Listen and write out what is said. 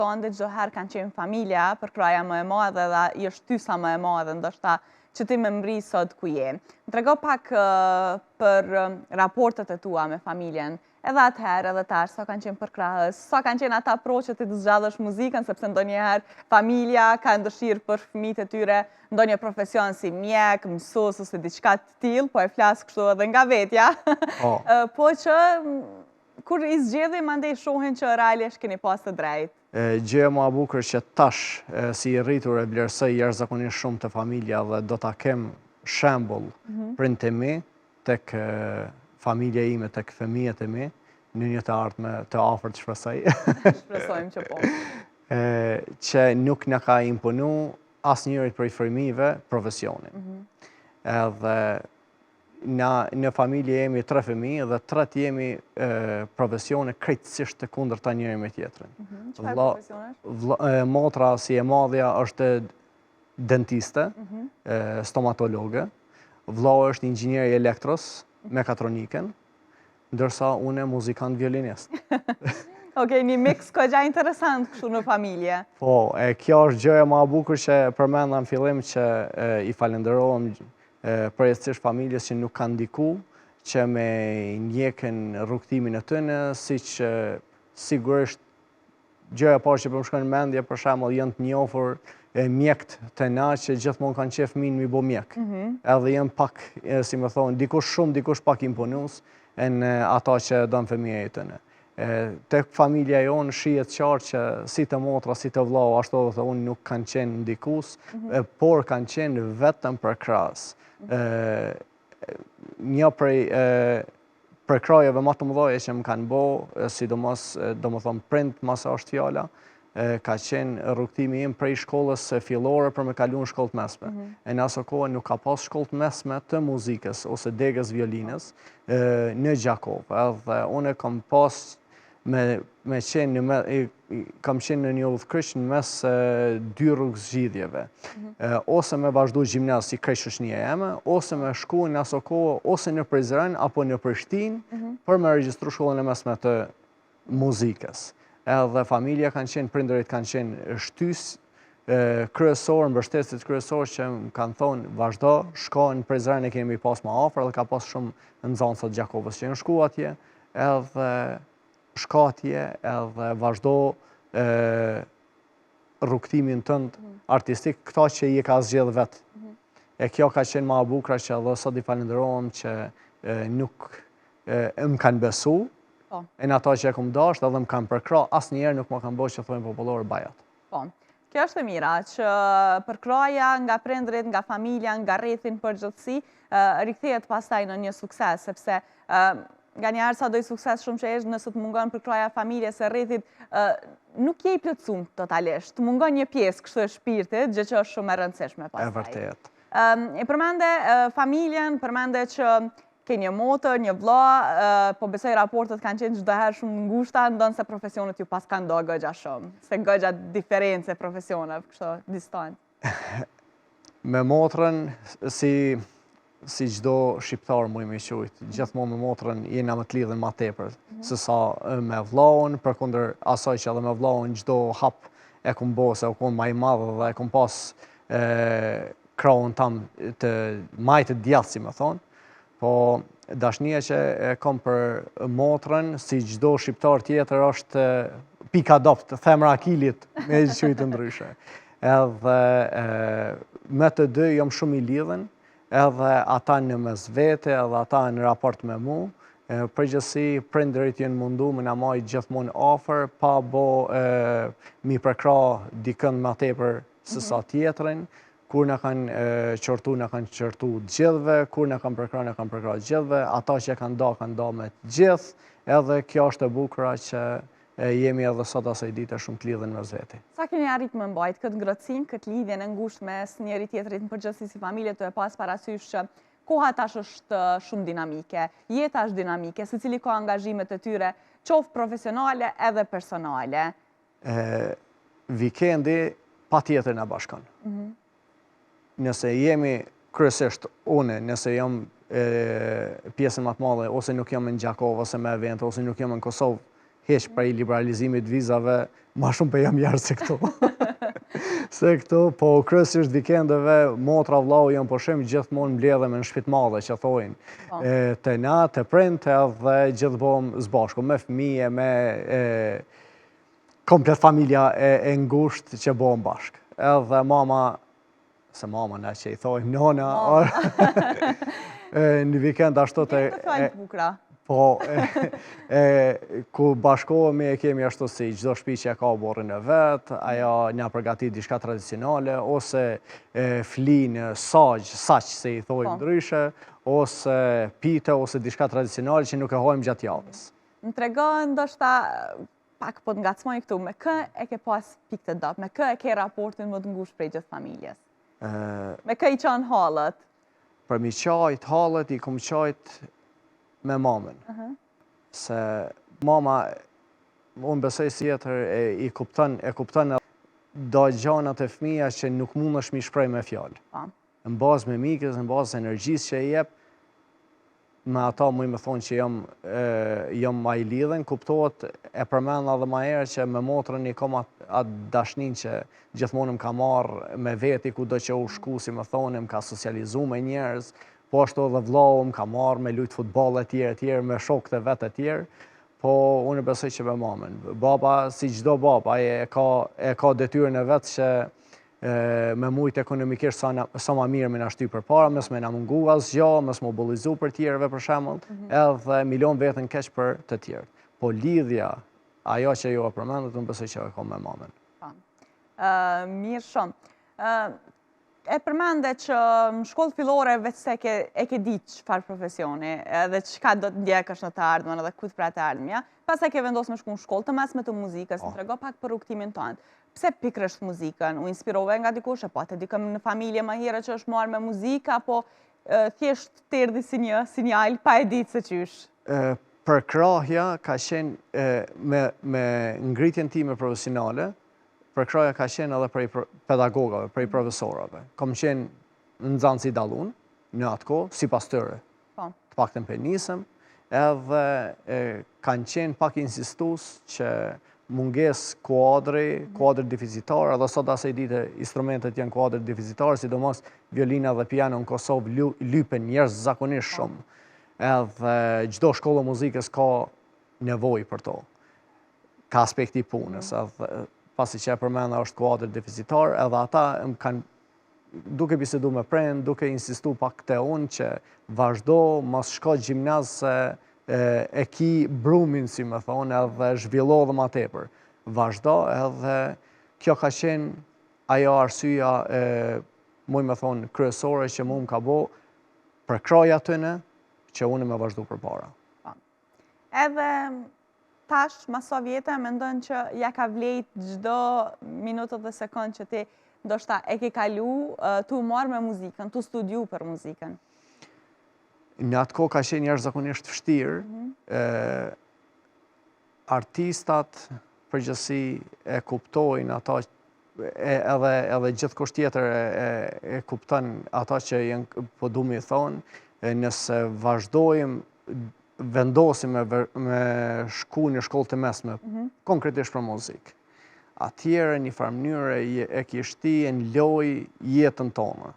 thonë dhe çdo herë kanë qenë familja për kraja më e madhe dhe i është tysa më e madhe, ndoshta që ti më mri sot ku je. Më trego pak për raportet e tua me familjen, edhe atëherë, edhe tash, sa kanë qenë për krahës, sa kanë qenë ata pro që ti të zgjadhësh muzikën, sepse ndonjëherë familja ka dëshirë për fëmijët e tyre ndonjë profesion si mjek, mësues ose diçka të tillë, po e flas kështu edhe nga vetja. Po që kur i zgjedhin mandej shohin që realisht keni pas të drejtë. Gjëja më e bukur që tash si i rritur e vlerësoj jashtëzakonisht shumë të familja dhe do ta kem shembull prindë të mi tek familja ime, tek fëmijët e mi, në një të ardhme të afërt shpresoj. Shpresojmë që po. Që nuk na ka imponu asnjërit prej fëmijëve profesionin. Edhe në familje jemi 3 fëmijë dhe 3 jemi profesione krejtësisht të kundërta njëri me tjetrin. Çfarë profesionesh? Motra si e madhja është dentiste, stomatologe, vllau është inxhinier i elektros, mekatronikën, ndërsa unë muzikant violinist. Okej, një mix goxha interesant kështu në familje. Po, kjo është gjëja më e bukur që përmenda në fillim që i falenderohem përjetësisht familjes që nuk kanë ndiku, që me ndjekën rrugtimin e tyre, siç sigurisht gjëja parë që po më shkon në mendje për shembull janë të njohur mjekët të na që gjithmonë kanë qef fëmijën mi bo mjek. Edhe janë pak, si më thonë, dikush shumë, dikush pak imponues në ata që don fëmijët e tyre. Tek familja jonë shihet qartë që si të motra, si të vllau, ashtu edhe unë nuk kanë qenë ndikues, por kanë qenë vetëm për krahas. Një prej krajeve më të mëdha që më kanë bo, sidomos domethënë prind mos është fjala, ka qenë rrugtimi im prej shkollës fillore për me kalu në shkollë të mesme. Në asë kohë nuk ka pas shkollë të mesme të muzikës ose degës violinës në Gjakov. Edhe unë kam pas kam qenë në një udhëkryq në mes 2 rrugë zgjidhjeve. Ose me vazhdu gjimnaz si krejt shoqënia jeme, ose me shku në asë kohë ose në Prizren apo në Prishtinë për me regjistru shkollën e mesme të muzikës. Edhe familja kanë qenë, prindërit kanë qenë shtys kryesor, mbështetësit kryesor që më kanë thonë vazhdo, shko në Prizren e kemi pas më afër dhe ka pas shumë nxënës të Gjakovës që në shku atje, edhe shko atje edhe vazhdo rrugtimin tënd artistik, këta që i ka zgjedh vetë. Kjo ka qenë më e bukur që edhe sot i falenderohem që nuk më kanë besu, e në ata që e kom dasht edhe më kanë përkra, asnjëherë nuk më kanë bërë që thojnë popullore bajat. Po, kjo është e mira, që përkraja nga prindrit, nga familja, nga rrethin përgjithësi, rikthehet pastaj në një sukses, sepse nga njerë sa doj sukses shumë që eshtë nëse të mungon përkraja familjes e rrethit, nuk je i plotësuar totalisht, të mungon një pjesë kështu e shpirtit, gjë që është shumë e rëndësishme pastaj. E vërtet. E përmende familjen, përmende që ke një motër, një vlla, po besoj raportet kanë qenë çdo herë shumë ngushta, ndonë se profesionet ju pas kanë do goxha shumë, se goxha diferencë profesioneve, kështu distancë. Me motrën, si çdo shqiptar mu i me qujtë, gjithmonë me motrën jena më të lidhen ma tepër, se sa me vllaun, përkundër asaj që edhe me vllaun çdo hap e kum bo, se u kon ma i madhe dhe e kum pas krahun tam të majtë të djathtë, si me thonë. Po dashnia që e kam për motrën, si çdo shqiptar tjetër, është pika dopt, themra akilit, me qujtë ndryshe. Edhe me të dy jam shumë i lidhen, edhe ata në mes vete, edhe ata në raport me mu. Përgjithësi, prindërit jenë mundu me na majtë gjithmonë afër, pa bo mi përkra dikën më tepër se sa tjetrin. Kur në kanë qërtu gjithve, kur në kanë përkra gjithve, ata që kanë da me gjithë, edhe kjo është e bukura që jemi edhe sot asaj dite shumë të lidhen mes veti. Sa keni arrit me mbajt këtë ngrohtësinë, këtë lidhje në ngushtë mes njëri tjetrit në përgjithësi si familje, të e pas parasysh që koha tash është shumë dinamike, jeta është dinamike, secili ka angazhimet e tyre, qoftë profesionale edhe personale. Vikendi patjetër na bashkon. Nëse jemi kryesisht une, nëse jam pjesën më të madhe, ose nuk jam në Gjakov, ose me event, ose nuk jam në Kosovë, heq prej liberalizimit vizave, ma shumë për jam jarë se këto. Se këto, po kryesisht vikendeve, motra vllau janë pushim, gjithmonë mbledhem në shtëpi të madhe që thojnë. Te na, te printe edhe gjithmonë zbashku, me fëmijë, me komplet familja e ngushtë që bëhen bashkë. Edhe mama, se mama na që i thojmë, nona, në vikend ashtu të... Po, ku bashkohemi e kemi ashtu si çdo shtëpi që ka borrin e vet, ajo na përgatit diçka tradicionale, ose flinë, saq se i thojmë ndryshe, ose pite, ose diçka tradicionale që nuk e hojmë gjatë javës. Më tregon ndoshta pak po të ngacmoj këtu, me kë e ke pas pikë të dop, me kë e ke raportin më të ngushtë prej gjithë familjes? Me kë i qan hallët? Për mi qajt hallët, i kom qajt me mamën. Se mama, unë besoj si jetër, e kupton do gjanat e fëmija që nuk mund është mi shprej me fjallë. Në bazë me mikës, në bazë energjisë që e jep, me ata mu i me thonë që jam ma i lidhen, kuptohet e përmenda dhe ma herë që me motrën i kom atë dashnin që gjithmonë më ka marrë me veti ku do që u shku, si me thonë, më ka socializu me njerëz, po ashtu edhe vllau më ka marrë me lujtë futbol e tjerë, me shokët e vetë e tjerë, po unë besoj që me mamën. Baba, si gjdo baba, e ka detyrën e vetë që me mujtë ekonomikisht sa ma mirë me na shty për para, mes me na mungu asgjë, mes më mobilizu për tjerëve për shembull, edhe milion vetën keq për të tjerë. Po lidhja, ajo që ju e përmendët, unë besoj që e ka me mamën. Mirë shumë. E përmende që në shkollë fillore veç se e ke ditë çfarë profesioni, edhe çka do të ndjekësh në të ardhmen edhe ku të pra të ardhmja, pas e ke vendosur me shku në shkollë të mesme të muzikës, më trego pak për rrugtimin tënd. Pse pikërisht muzikën? U inspirove nga dikush, apo te dikëm në familje më herë që është marrë me muzikë, apo thjesht të erdhi si një sinjal pa e ditë se qysh? Përkrahja ka qenë me ngritjen time profesionale, përkrahja ka qenë edhe prej pedagogave, prej profesorave. Kom qenë në nxënës i dallun, në atë kohë, sipas tyre. Të paktën për nisëm, edhe kanë qenë pak insistues që munges kuadri deficitar, edhe sot asaj dite instrumentet janë kuadri deficitar, sidomos violina dhe piano në Kosovë lypen njerëz zakonisht shumë. Edhe çdo shkollë muzikës ka nevojë për to. Ka aspekti punës, edhe pasi që e përmenda është kuadri deficitar, edhe ata më kanë, duke bisedu me prend, duke insistu pak te unë që vazhdo, mos shko gjimnaz se e ki brumin, si me thonë, edhe zhvillo dhe ma tepër. Vazhdo, edhe kjo ka qenë ajo arsyeja, muj me thonë, kryesore që mu më ka bo për kraja tëne, që unë me vazhdu për para. Edhe tash, maso vjetë, mendojnë që ja ka vlejt gjdo minutët dhe sekund që ti ndoshta e ke kalu, tu marrë me muzikën, tu studiu për muzikën. Në atë kohë ka qenë jashtëzakonisht vështirë. Artistat përgjithësi e kuptojnë ata edhe gjithkusht tjetër e kupton ata që janë po du mi thonë, nëse vazhdojmë vendosim me shku në shkollë të mesme, konkretisht për muzikë. Atjere një farë mënyre e kishti e në loj jetën tonë.